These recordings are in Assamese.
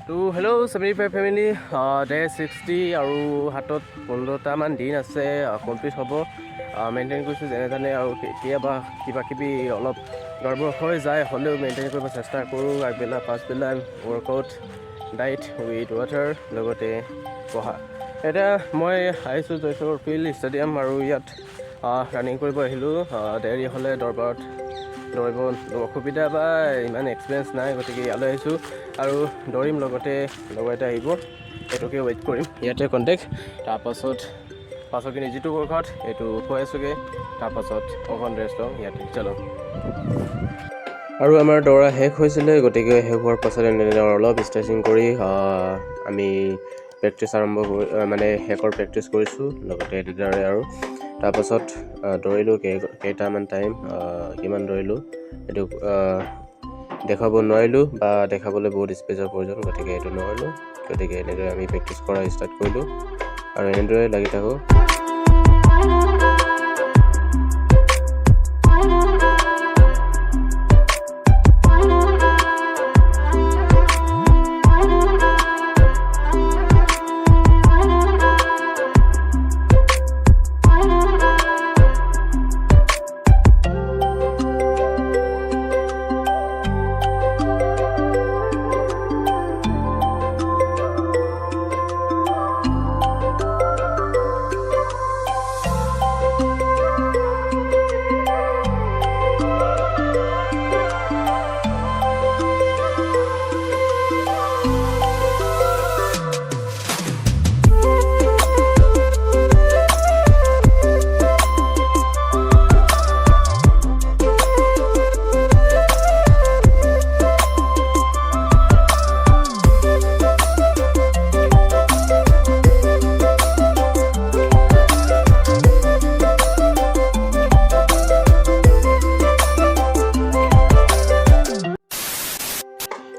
তো হেল্ল' 75 ফেমিলি ডে 60 আৰু হাতত 15টামান দিন আছে কমপ্লিট হ'ব। মেইনটেইন কৰিছোঁ যেনে তেনে, আৰু কেতিয়াবা কিবা কিবি অলপ গড়বড় হৈ যায়, হ'লেও মেইনটেইন কৰিব চেষ্টা কৰোঁ। আগবেলা পাছবেলা ৱৰ্কআউট, ডাইট উইথ ৱাটাৰ, লগতে পঢ়া। এতিয়া মই আহিছোঁ জয়সাগৰ ফিল্ড ষ্টেডিয়াম, আৰু ইয়াত ৰানিং কৰিব আহিলোঁ। দেৰি হ'লে দৰবাৰত দৌৰিব অসুবিধা বা ইমান এক্সপিৰিয়েঞ্চ নাই, গতিকে ইয়ালৈ আহিছোঁ আৰু দৌৰিম। লগতে আহিব, এইটোকে ৱেইট কৰিম ইয়াতে কণ্টেক্ট। পাছৰখিনি যিটো ৱৰ্কআউট এইটো হৈ আছোগৈ, তাৰপাছত অকণ ৰেষ্ট লওঁ ইয়াতে। চলো। আৰু আমাৰ দৌৰা শেষ হৈছিলে, গতিকে শেষ হোৱাৰ পাছত এনেদৰে অলপ ষ্ট্ৰেচিং কৰি আমি প্ৰেক্টিছ আৰম্ভ কৰি শেষৰ প্ৰেক্টিছ কৰিছোঁ। লগতে এনেদৰে আৰু তাৰপাছত দৌৰিলোঁ কেইটামান টাইম, কিমান দৌৰিলোঁ এইটো দেখাব নোৱাৰিলোঁ, বা দেখাবলৈ বহুত স্পেচৰ প্ৰয়োজন, গতিকে এইটো নোৱাৰিলোঁ। গতিকে এনেদৰে আমি প্ৰেক্টিছ কৰা ষ্টাৰ্ট কৰিলোঁ, আৰু এনেদৰে লাগি থাকোঁ।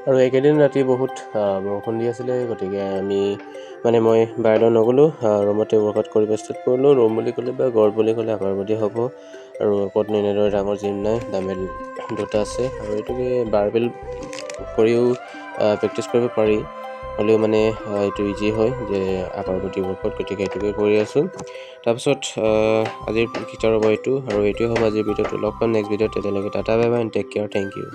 আৰু এইকেইদিন ৰাতি বহুত বৰষুণ দি আছিলে, গতিকে মই বাহিৰলৈ নগ'লোঁ, ৰুমতে ৱৰ্কআউট কৰিব ষ্টাৰ্ট কৰিলোঁ। ৰুম বুলি ক'লে বা গড় বুলি ক'লে আপাৰবাদী হ'ব, আৰু ক'তনো এনেদৰে ডাঙৰ জিম নাই, ডাম্বেল 2টা আছে, আৰু এইটোকে বাৰবেল কৰিও প্ৰেক্টিছ কৰিব পাৰি, হ'লেও এইটো ইজি হয় যে আপাৰবাদী ৱৰ্কআউট, গতিকে এইটোকে কৰি আছোঁ। তাৰপিছত আজিৰ ফিচাৰ হ'ব এইটো, আৰু এইটোৱে হ'ব আজিৰ ভিডিঅ'টো। লগ পাম নেক্সট ভিডিঅ'ত, তেতিয়ালৈকে tata bye bye and take care, thank U.